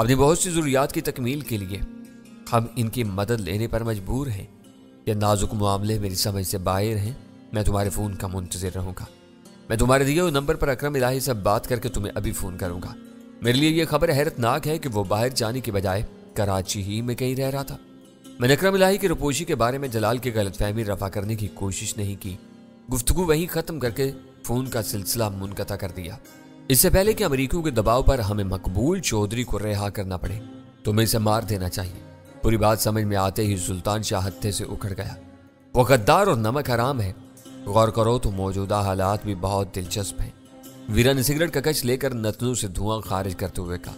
اپنی بہت سی ضروریات کی تکمیل کے لیے ہم ان کی مدد لینے پر مجبور ہیں۔ یہ نازک معاملے میری سمجھ سے باہر ہیں۔ میں تمہارے فون کا منتظر رہوں گا۔ میں تمہارے دیے ہوئے نمبر پر اکرم الہی سے بات کر کے تمہیں ابھی فون کروں گا۔ میرے لیے یہ خبر حیرت ناک ہے کہ وہ باہر جانے کی بجائے کراچی ہی میں کہیں رہ رہا تھا۔ میں نے اکرم الہی کی روپوشی کے بارے میں جلال کی غلط فہمی رفع کرنے کی کوشش نہیں کی۔ گفتگو وہیں ختم کر کے فون کا سلسلہ منقطع کر دیا۔ اس سے پہلے کہ امریکیوں کے دباؤ پر ہمیں مقبول چودھری کو رہا کرنا پڑے تمہیں اسے مار دینا چاہیے۔ پوری بات سمجھ میں آتے ہی سلطان شاہ ہتھے سے اکھڑ گیا۔ وہ غدار اور نمک حرام ہے۔ غور کرو تو موجودہ حالات بھی بہت دلچسپ ہیں۔ ویرا نے سگریٹ کا کچ لے کر نتنوں سے دھواں خارج کرتے ہوئے کہا،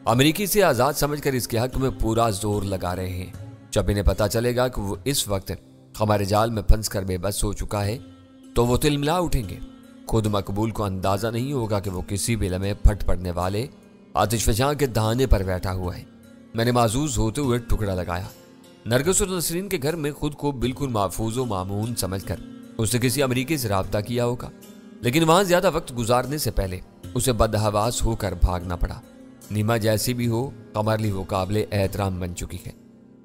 امریکی سے آزاد سمجھ کر اس کے حق میں پورا زور لگا رہے ہیں۔ جب انہیں پتا چلے گا کہ وہ اس وقت ہمارے جال میں پھنس کر بے بس ہو چکا ہے تو وہ تلملا اٹھیں گے۔ خود مقبول کو اندازہ نہیں ہوگا کہ وہ کسی بھی لمحے پھٹ پڑنے والے آتش فشاں کے دہانے پر بیٹھا ہوا ہے۔ میں نے معزوز ہوتے ہوئے ٹکڑا لگایا۔ نرگس اور نسرین کے گھر میں خود کو بالکل محفوظ و مامون سمجھ کر اس نے کسی امریکی سے رابطہ کیا ہوگا، لیکن وہاں زیادہ وقت گزارنے سے پہلے اسے بدحواس ہو کر بھاگنا پڑا۔ نیما جیسی بھی ہو، ہمارے لیے وہ قابل احترام بن چکی ہے۔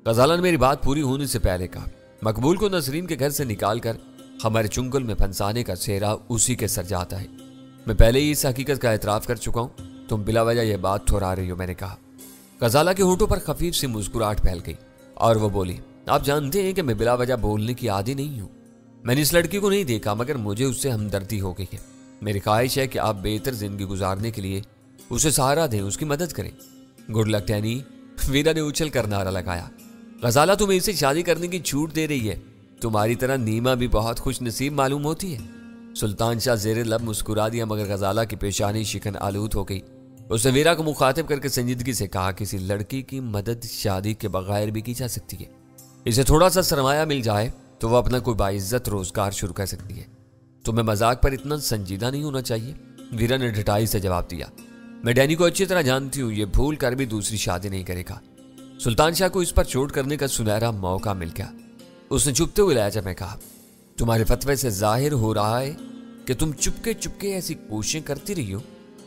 غزالہ نے میری بات پوری ہونے سے پہلے کہا، مقبول کو نسرین کے گھر سے نکال کر ہمارے چنگل میں پھنسانے کا سہرا اسی کے سر جاتا ہے۔ میں پہلے ہی اس حقیقت کا اعتراف کر چکا ہوں، تم بلا وجہ یہ بات ٹھہرا رہی ہو، میں نے کہا۔ غزالہ کے ہونٹوں پر خفیف سی مسکراہٹ پھیل گئی اور وہ بولی، آپ جانتے ہیں کہ میں بلا وجہ بولنے کی عادی نہیں ہوں۔ میں نے اس لڑکی کو نہیں دیکھا مگر مجھے اس سے ہمدردی ہو گئی ہے۔ میری خواہش ہے کہ آپ بہتر زندگی گزارنے کے لیے اسے سہارا دیں، اس کی مدد کریں۔ گڈ لک ٹینی، ویرا نے اچھل کر نعرہ لگایا۔ غزالہ تمہیں اسے شادی کرنے کی چھوٹ دے رہی ہے، تمہاری طرح نیما بھی بہت خوش نصیب معلوم ہوتی ہے۔ سلطان شاہ زیر لب مسکرا دیا مگر غزالہ کی پیشانی شکن آلود ہو گئی۔ اس نے ویرا کو مخاطب کر کے سنجیدگی سے کہا، کسی لڑکی کی مدد شادی کے بغیر بھی کی جا سکتی ہے۔ اسے تھوڑا سا سرمایہ مل جائے تو وہ اپنا کوئی باعزت روزگار شروع کر سکتی ہے۔ تمہیں مذاق پر اتنا سنجیدہ نہیں ہونا چاہیے، ویرا نے ڈھٹائی سے جواب دیا۔ میں ڈینی کو اچھی طرح جانتی ہوں، یہ بھول کر بھی دوسری شادی نہیں کرے گا۔ سلطان شاہ کو اس پر چوٹ کرنے کا سنہرا موقع مل گیا۔ اس نے چپتے ہوئے لہجے میں کہا، تمہارے فتوے سے ظاہر ہو رہا ہے کہ تم چپکے چپکے ایسی کوششیں کرتی رہی ہو۔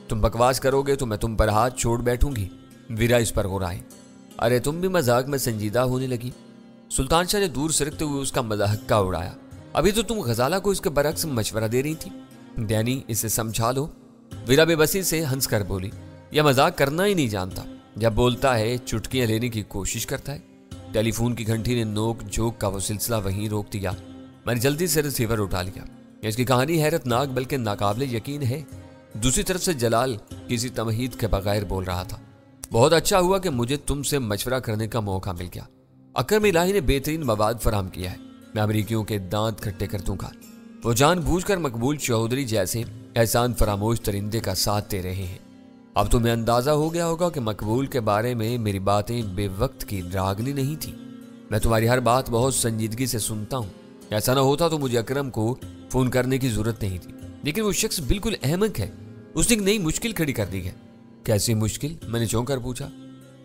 تم بکواس کرو گے تو میں تم پر ہاتھ چھوڑ بیٹھوں گی۔ ویرا اس پر غرائے، ارے تم بھی مذاق میں سنجیدہ ہونے لگی۔ سلطان شاہ نے دور سرکتے ہوئے اس کا مضحکہ اڑایا، ابھی تو تم غزالہ کو اس کے برعکس مشورہ دے رہی تھی۔ ڈینی اسے سمجھا لو۔ ویرا بے بسی سے ہنس کر بولی، یہ مذاق کرنا ہی نہیں جانتا، جب بولتا ہے چٹکیاں لینے کی کوشش کرتا ہے۔ ٹیلی فون کی گھنٹی نے نوک جھوک کا وہ سلسلہ وہیں روک دیا۔ میں نے جلدی سے ریسیور اٹھا لیا۔ اس کی کہانی حیرت ناک بلکہ ناقابل یقین ہے۔ دوسری طرف سے جلال کسی تمہید کے بغیر بول رہا تھا، بہت اچھا ہوا کہ مجھے تم سے مشورہ کرنے کا موقع مل گیا۔ اکرم الہی نے بہترین مواد فراہم کیا ہے، میں امریکیوں کے دانت کھٹے کر دوں گا۔ وہ جان بوجھ کر مقبول چودھری جیسے احسان فراموش ترندے کا ساتھ دے رہے ہیں۔ اب تمہیں اندازہ ہو گیا ہوگا کہ مقبول کے بارے میں میری باتیں بے وقت کی راگنی نہیں تھی۔ میں تمہاری ہر بات بہت سنجیدگی سے سنتا ہوں۔ ایسا نہ ہوتا تو مجھے اکرم کو فون کرنے کی ضرورت نہیں تھی، لیکن وہ شخص بالکل احمق ہے۔ اس نے ایک نئی مشکل کھڑی کر دی ہے۔ کیسی مشکل؟ میں نے چونک کر پوچھا۔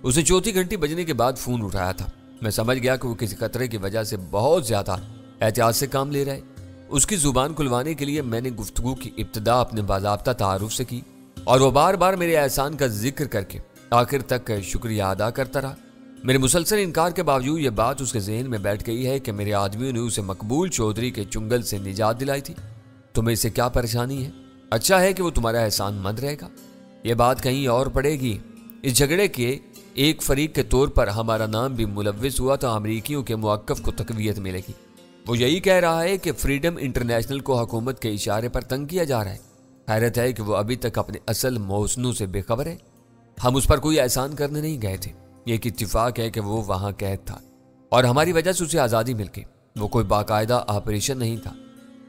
اس نے چوتھی گھنٹی بجنے کے بعد فون اٹھایا تھا۔ میں سمجھ گیا کہ وہ کسی خطرے کی وجہ سے بہت زیادہ احتیاط سے کام لے رہا ہے۔ اس کی زبان کھلوانے کے لیے میں نے گفتگو کی ابتدا اپنے باضابطہ تعارف سے کی اور وہ بار بار میرے احسان کا ذکر کر کے آخر تک شکریہ ادا کرتا رہا۔ میرے مسلسل انکار کے باوجود یہ بات اس کے ذہن میں بیٹھ گئی ہے کہ میرے آدمیوں نے اسے مقبول چودھری کے چنگل سے نجات دلائی تھی۔ تمہیں اسے کیا پریشانی ہے؟ اچھا ہے کہ وہ تمہارا احسان مند رہے گا، یہ بات کہیں اور پڑے گی۔ اس جھگڑے کے ایک فریق کے طور پر ہمارا نام بھی ملوث ہوا تو امریکیوں کے موقف کو تقویت ملے گی۔ وہ یہی کہہ رہا ہے کہ فریڈم انٹرنیشنل کو حکومت کے اشارے پر تنگ کیا جا رہا ہے۔ حیرت ہے کہ وہ ابھی تک اپنے اصل موزنوں سے بے خبر ہے۔ ہم اس پر کوئی احسان کرنے نہیں گئے تھے، یہ ایک اتفاق ہے کہ وہ وہاں قید تھا اور ہماری وجہ سے اسے آزادی مل گئی۔ وہ کوئی باقاعدہ آپریشن نہیں تھا۔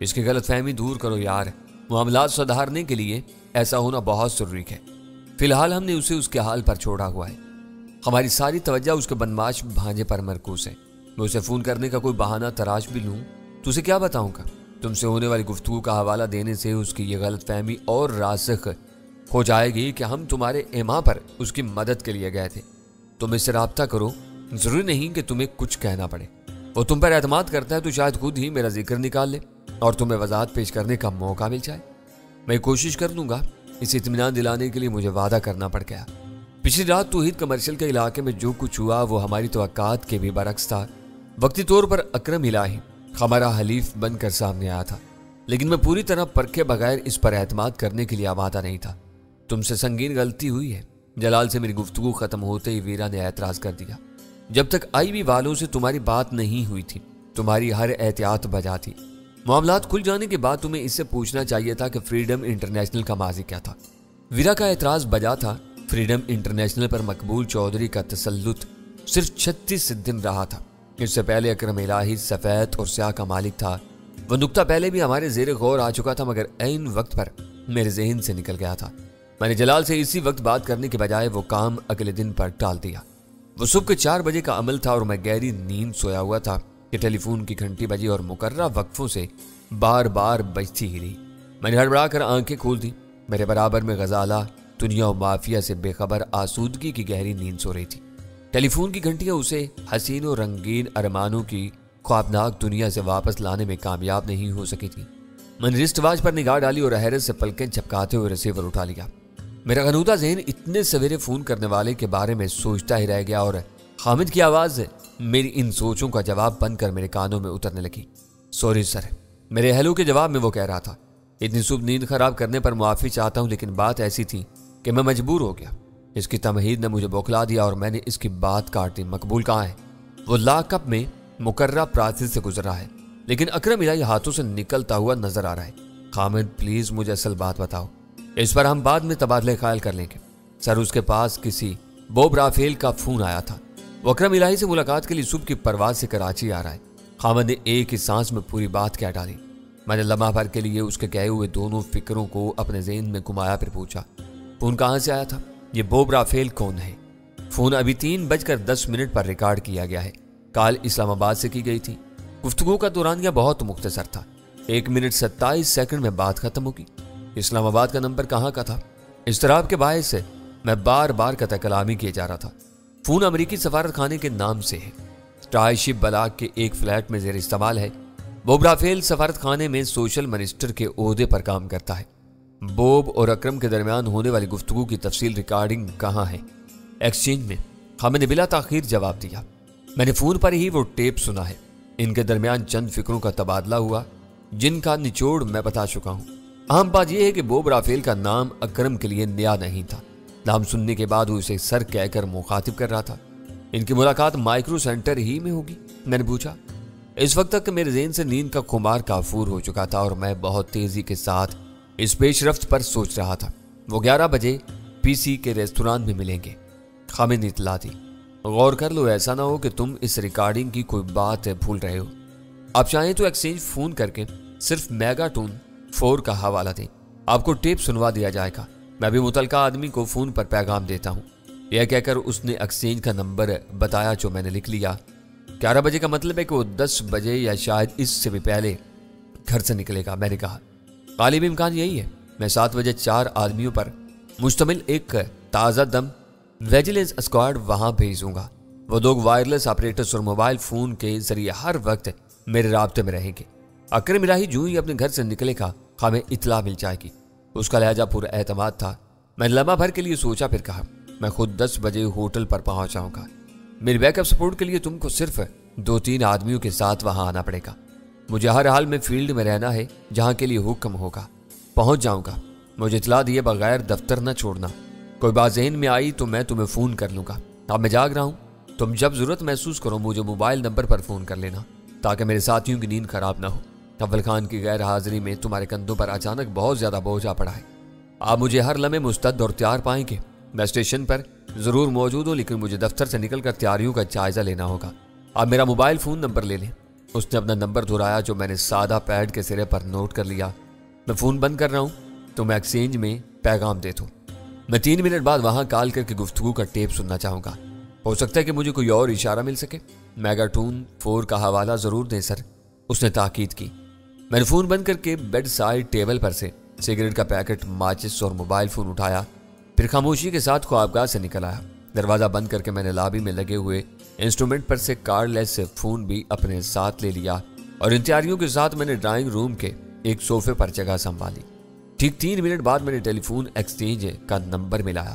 اس کی غلط فہمی دور کرو یار، معاملات سدھارنے کے لیے ایسا ہونا بہت ضروری ہے۔ فی الحال ہم نے اسے اس کے حال پر چھوڑا ہوا ہے۔ ہماری ساری توجہ اس کے بدمعاش بھانجے پر مرکوز ہے۔ میں اسے فون کرنے کا کوئی بہانہ تراش بھی لوں تو اسے کیا بتاؤں گا؟ تم سے ہونے والی گفتگو کا حوالہ دینے سے اس کی یہ غلط فہمی اور راسخ ہو جائے گی کہ ہم تمہارے ایما پر اس کی مدد کے لیے گئے تھے۔ تم اس سے رابطہ کرو، ضروری نہیں کہ تمہیں کچھ کہنا پڑے۔ وہ تم پر اعتماد کرتا ہے تو شاید خود ہی میرا ذکر نکال لے اور تمہیں وضاحت پیش کرنے کا موقع مل جائے۔ میں کوشش کر لوں گا۔ اسے اطمینان دلانے کے لیے مجھے وعدہ کرنا پڑ گیا۔ پچھلی رات توحید کمرشل کے علاقے میں جو کچھ ہوا وہ ہماری توقعات کے بھی برعکس تھا۔ وقتی طور پر اکرم الہی ہمارا حلیف بن کر سامنے آیا تھا، لیکن میں پوری طرح پرکھے بغیر اس پر اعتماد کرنے کے لیے آمادہ نہیں تھا۔ تم سے سنگین غلطی ہوئی ہے۔ جلال سے میری گفتگو ختم ہوتے ہی ویرا نے اعتراض کر دیا۔ جب تک آئی بی والوں سے تمہاری بات نہیں ہوئی تھی، تمہاری ہر احتیاط بجا تھی۔ معاملات کھل جانے کے بعد تمہیں اس سے پوچھنا چاہیے تھا کہ فریڈم انٹرنیشنل کا ماضی کیا تھا۔ ویرا کا اعتراض بجا تھا۔ فریڈم انٹرنیشنل پر مقبول چودھری کا تسلط صرف 36 دن رہا تھا۔ اس سے پہلے اکرم الہی سفید اور سیاہ کا مالک تھا۔ وہ نقطہ پہلے بھی ہمارے زیر غور آ چکا تھا، مگر عین وقت پر میرے ذہن سے نکل گیا تھا۔ میں نے جلال سے اسی وقت بات کرنے کے بجائے وہ کام اگلے دن پر ٹال دیا۔ وہ صبح کے 4 بجے کا عمل تھا اور میں گہری نیند سویا ہوا تھا کہ ٹیلی فون کی گھنٹی بجی اور مقررہ وقفوں سے بار بار بجتی ہی رہی۔ میں نے ہڑبڑا کر آنکھیں کھول دی۔ میرے برابر میں غزالہ دنیا و مافیا سے بے خبر آسودگی کی گہری نیند سو رہی تھی۔ ٹیلی فون کی گھنٹیاں اسے حسین و رنگین ارمانوں کی خوابناک دنیا سے واپس لانے میں کامیاب نہیں ہو سکی تھی۔ میں نے رسٹ واچ پر نگاہ ڈالی اور حیرت سے پلکیں جھپکاتے ہوئے ریسیور اٹھا لیا۔ میرا غنودہ ذہن اتنے سویرے فون کرنے والے کے بارے میں سوچتا ہی رہ گیا اور حامد کی آواز میری ان سوچوں کا جواب بن کر میرے کانوں میں اترنے لگی۔ سوری سر، میرے ہیلو کے جواب میں وہ کہہ رہا تھا۔ اتنی صبح نیند خراب کرنے پر معافی چاہتا ہوں، لیکن بات ایسی تھی کہ میں مجبور ہو گیا۔ اس کی تمہید نے مجھے بوکھلا دیا اور میں نے اس کی بات کاٹ دی۔ مقبول کہاں ہے؟ وہ لاک اپ میں مقررہ پراسس سے گزر رہا ہے، لیکن اکرم الہی ہاتھوں سے نکلتا ہوا نظر آ رہا ہے۔ حامد پلیز مجھے اصل بات بتاؤ، اس پر ہم بعد میں تبادلہ خیال کر لیں گے۔ سر، اس کے پاس کسی بوب رافیل کا فون آیا تھا۔ وہ اکرم الہی سے ملاقات کے لیے صبح کی پرواز سے کراچی آ رہا ہے۔ حامد نے ایک ہی سانس میں پوری بات کہہ ڈالی۔ میں نے لمحہ بھر کے لیے اس کے کہے ہوئے دونوں فکروں کو اپنے ذہن میں گھمایا، پھر پوچھا فون کہاں سے آیا تھا؟ یہ بوب رافیل کون ہے؟ فون ابھی 3:10 پر ریکارڈ کیا گیا ہے۔ کال اسلام آباد سے کی گئی تھی۔ گفتگو کا دورانیہ بہت مختصر تھا۔ 1 منٹ 27 سیکنڈ میں بات ختم ہوگی۔ اسلام آباد کا نمبر کہاں کا تھا؟ اضطراب کے باعث سے میں بار بار قطع کلامی کیے جا رہا تھا۔ فون امریکی سفارت خانے کے نام سے ہے۔ ٹرائی شپ بلاک کے ایک فلیٹ میں زیر استعمال ہے۔ بوب رافیل سفارت خانے میں سوشل منسٹر کے عہدے پر کام کرتا ہے۔ بوب اور اکرم کے درمیان ہونے والی گفتگو کی تفصیل ریکارڈنگ کہاں ہے؟ ایکسچینج میں۔ ہمیں نے بلا تاخیر جواب دیا۔ میں نے فون پر ہی وہ ٹیپ سنا ہے۔ ان کے درمیان چند فکروں کا تبادلہ ہوا جن کا نچوڑ میں بتا چکا ہوں۔ اہم بات یہ ہے کہ بوب رافیل کا نام اکرم کے لیے نیا نہیں تھا۔ نام سننے کے بعد وہ اسے سر کہہ کر مخاطب کر رہا تھا۔ ان کی ملاقات مائکرو سینٹر ہی میں ہوگی؟ میں نے پوچھا۔ اس وقت تک میرے ذہن سے نیند کا خمار کافور ہو چکا تھا اور میں بہت تیزی کے ساتھ اس پیش رفت پر سوچ رہا تھا۔ وہ 11 بجے پی سی کے ریستوران میں ملیں گے۔ حامد نے اطلاع دی۔ غور کر لو، ایسا نہ ہو کہ تم اس ریکارڈنگ کی کوئی بات بھول رہے ہو۔ آپ چاہیں تو ایکسچینج فون کر کے صرف میگا ٹون 4 کا حوالہ دیں، آپ کو ٹیپ سنوا دیا جائے گا۔ میں بھی متعلقہ آدمی کو فون پر پیغام دیتا ہوں۔ یہ کہہ کر اس نے ایکسچینج کا نمبر بتایا جو میں نے لکھ لیا۔ 11 بجے کا مطلب ہے کہ وہ 10 بجے یا شاید اس سے بھی پہلے گھر سے نکلے گا۔ میں نے کہا غالب امکان یہی ہے۔ میں 7 بجے 4 آدمیوں پر مشتمل ایک تازہ دم ویجیلنس اسکواڈ وہاں بھیجوں گا۔ وہ لوگ وائرلیس آپریٹرز اور موبائل فون کے ذریعے ہر وقت میرے رابطے میں رہیں گے۔ اکرم الہی جو ہی اپنے گھر سے نکلے گا ہمیں اطلاع مل جائے گی۔ اس کا لہجہ پورا اعتماد تھا۔ میں لمحہ بھر کے لیے سوچا، پھر کہا میں خود 10 بجے ہوٹل پر پہنچ جاؤں گا۔ میری بیک اپ سپورٹ کے لیے تم کو صرف 2-3 آدمیوں کے ساتھ وہاں آنا پڑے گا۔ مجھے ہر حال میں فیلڈ میں رہنا ہے، جہاں کے لیے حکم ہوگا پہنچ جاؤں گا۔ مجھے اطلاع دیے بغیر دفتر نہ چھوڑنا۔ کوئی بات ذہن میں آئی تو میں تمہیں فون کر لوں گا۔ اب میں جاگ رہا ہوں، تم جب ضرورت محسوس کرو مجھے موبائل نمبر پر فون کر لینا تاکہ میرے ساتھیوں کی نیند خراب نہ ہو۔ اول خان کی غیر حاضری میں تمہارے کندھوں پر اچانک بہت زیادہ بوجھ آ پڑا ہے۔ آپ مجھے ہر لمحے مستعد اور تیار پائیں گے۔ میں اسٹیشن پر ضرور موجود ہوں، لیکن مجھے دفتر سے نکل کر تیاریوں کا جائزہ لینا ہوگا۔ آپ میرا موبائل فون نمبر لے لیں۔ اس نے اپنا نمبر دہرایا جو میں نے سادہ پیڈ کے سرے پر نوٹ کر لیا۔ میں فون بند کر رہا ہوں، تو میں ایکسچینج میں پیغام دے دوں۔ میں 3 منٹ بعد وہاں کال کر کے گفتگو کا ٹیپ سننا چاہوں گا۔ ہو سکتا ہے کہ مجھے کوئی اور اشارہ مل سکے۔ میگا ٹون 4 کا حوالہ ضرور دیں سر، اس نے تاکید کی۔ میں نے فون بند کر کے بیڈ سائڈ ٹیبل پر سے سگریٹ کا پیکٹ، ماچس اور موبائل فون اٹھایا، پھر خاموشی کے ساتھ خوابگاہ سے نکل آیا۔ دروازہ بند کر کے میں نے لابی میں لگے ہوئے انسٹرومنٹ پر سے کارڈ لیس فون بھی اپنے ساتھ لے لیا اور ان تیاریوں کے ساتھ میں نے ڈرائنگ روم کے ایک صوفے پر جگہ سنبھالی۔ ٹھیک 3 منٹ بعد میں نے ٹیلی فون ایکسچینج کا نمبر ملایا۔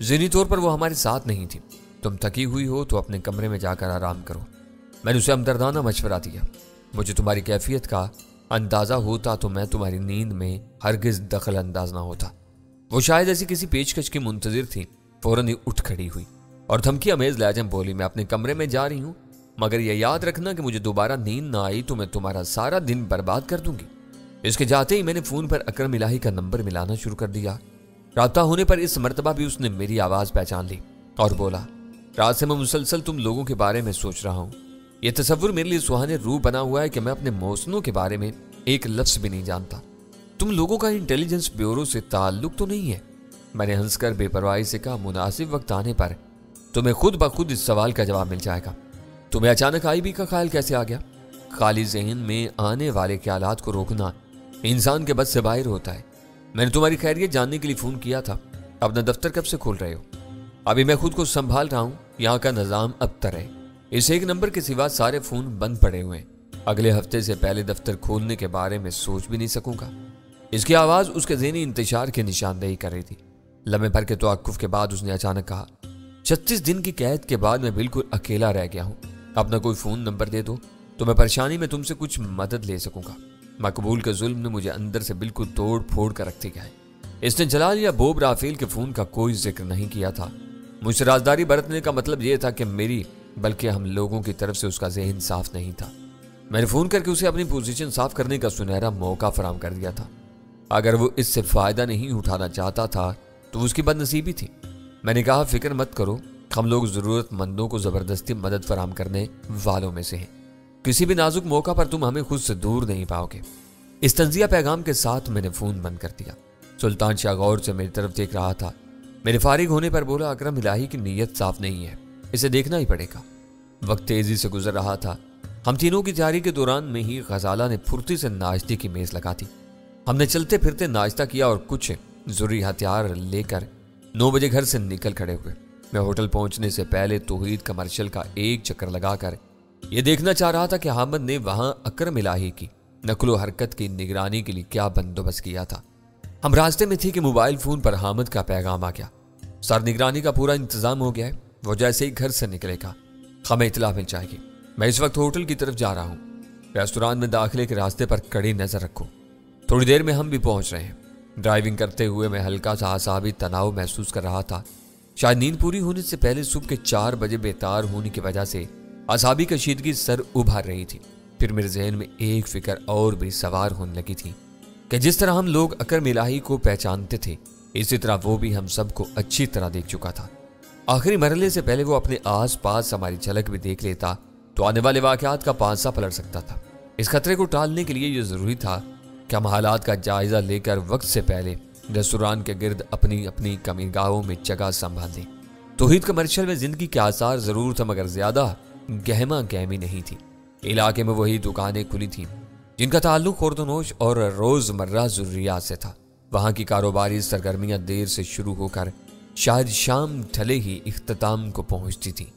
ذہنی طور پر وہ ہمارے ساتھ نہیں تھی۔ تم تھکی ہوئی ہو تو اپنے کمرے میں جا کر آرام کرو۔ میں نے اسے ہمدردانہ مشورہ دیا۔ مجھے تمہاری کیفیت کا اندازہ ہوتا تو میں تمہاری نیند میں ہرگز دخل انداز نہ ہوتا۔ وہ شاید ایسی کسی پیشکش کی منتظر تھی، فوراً ہی اٹھ کھڑی ہوئی اور دھمکی امیز لہجے میں بولی، میں اپنے کمرے میں جا رہی ہوں، مگر یہ یاد رکھنا کہ مجھے دوبارہ نیند نہ آئی تو میں تمہارا سارا دن برباد کر دوں گی۔ اس کے جاتے ہی میں نے فون پر اکرم الہی کا نمبر ملانا شروع کر دیا۔ رابطہ ہونے پر اس مرتبہ بھی اس نے میری آواز پہچان لی اور بولا، رات سے میں مسلسل تم لوگوں کے بارے میں سوچ رہا ہوں۔ یہ تصور میرے لیے سہانے روح بنا ہوا ہے کہ میں اپنے محسنوں کے بارے میں ایک لفظ بھی نہیں جانتا۔ تم لوگوں کا انٹیلیجنس بیورو سے تعلق تو نہیں ہے؟ میں نے ہنس کر بے پرواہی سے کہا، مناسب وقت آنے پر تمہیں خود بخود اس سوال کا جواب مل جائے گا۔ تمہیں اچانک آئی بی کا خیال کیسے آ گیا؟ خالی ذہن میں آنے والے خیالات کو روکنا انسان کے بس سے باہر ہوتا ہے۔ میں نے تمہاری خیریت جاننے کے لیے فون کیا تھا۔ اپنا دفتر کب سے کھول رہے ہو؟ ابھی میں خود کو سنبھال رہا ہوں، یہاں کا نظام ابتر ہے، اس ایک نمبر کے سوا سارے فون بند پڑے ہوئے ہیں۔ اگلے ہفتے سے پہلے دفتر کھولنے کے بارے میں سوچ بھی نہیں سکوں گا۔ اس کی آواز اس کے ذہنی انتشار کی نشاندہی کر رہی تھی۔ لمحے بھر کے توقف کے بعد اس نے اچانک کہا، 36 دن کی قید کے بعد میں بالکل اکیلا رہ گیا ہوں۔ اپنا کوئی فون نمبر دے دو تو میں پریشانی میں تم سے کچھ مدد لے سکوں گا۔ مقبول کے ظلم نے مجھے اندر سے بالکل توڑ پھوڑ کر رکھ دیا ہے۔ اس نے جلال یا بوب رافیل کے فون کا کوئی ذکر نہیں کیا تھا۔ مجھ سے رازداری برتنے کا مطلب یہ تھا کہ میری بلکہ ہم لوگوں کی طرف سے اس کا ذہن صاف نہیں تھا۔ میں نے فون کر کے اسے اپنی پوزیشن صاف کرنے کا سنہرا موقع فراہم کر دیا تھا۔ اگر وہ اس سے فائدہ نہیں اٹھانا چاہتا تھا تو اس کی بد نصیبی تھی۔ میں نے کہا، فکر مت کرو، ہم لوگ ضرورت مندوں کو زبردستی مدد فراہم کرنے والوں میں سے ہیں۔ کسی بھی نازک موقع پر تم ہمیں خود سے دور نہیں پاؤ گے۔ اس تنزیہ پیغام کے ساتھ میں نے فون بند کر دیا۔ سلطان شاہ غور سے میری طرف دیکھ رہا تھا۔ میرے فارغ ہونے پر بولا، اکرم الہی کی نیت صاف نہیں ہے، اسے دیکھنا ہی پڑے گا۔ وقت تیزی سے گزر رہا تھا۔ ہم تینوں کی تیاری کے دوران میں ہی غزالہ نے پھرتی سے ناشتے کی میز لگا دی۔ ہم نے چلتے پھرتے ناشتہ کیا اور کچھ ضروری ہتھیار لے کر 9 بجے گھر سے نکل کھڑے ہوئے۔ میں ہوٹل پہنچنے سے پہلے توحید کمرشل کا ایک چکر لگا کر یہ دیکھنا چاہ رہا تھا کہ حامد نے وہاں اکرم الہی کی نقل و حرکت کی نگرانی کے لیے کیا بندوبست کیا تھا۔ ہم راستے میں تھے کہ موبائل فون پر حامد کا پیغام آ گیا، سر نگرانی کا پورا انتظام ہو گیا ہے، وہ جیسے ہی گھر سے نکلے گا ہمیں اطلاع مل جائے گی۔ میں اس وقت ہوٹل کی طرف جا رہا ہوں، ریستوران میں داخلے کے راستے پر کڑی نظر رکھو، تھوڑی دیر میں ہم بھی پہنچ رہے ہیں۔ ڈرائیونگ کرتے ہوئے میں ہلکا سا اعصابی تناؤ محسوس کر رہا تھا، شاید نیند پوری ہونے سے پہلے صبح کے 4 بجے بیدار ہونے کی وجہ سے اعصابی کشیدگی سر ابھار رہی تھی۔ پھر میرے ذہن میں ایک فکر اور بھی سوار ہونے لگی تھی کہ جس طرح ہم لوگ اکرم الہی کو پہچانتے تھے، اسی طرح وہ بھی ہم سب کو اچھی طرح دیکھ چکا تھا۔ آخری مرحلے سے پہلے وہ اپنے آس پاس ہماری جھلک بھی دیکھ لیتا تو آنے والے واقعات کا پانسا پلٹ سکتا تھا۔ اس خطرے کو ٹالنے کے لیے یہ ضروری تھا کہ ہم حالات کا جائزہ لے کر وقت سے پہلے ریستوران کے گرد اپنی اپنی کمی گاہوں میں جگہ سنبھال دیں۔ توحید کمرشل میں زندگی کے آثار ضرور تھا، مگر زیادہ گہما گہمی نہیں تھی۔ علاقے میں وہی دکانیں کھلی تھیں جن کا تعلق خوردونوش اور روزمرہ ضروریات سے تھا۔ وہاں کی کاروباری سرگرمیاں دیر سے شروع ہو کر شاید شام ڈھلے ہی اختتام کو پہنچتی تھیں۔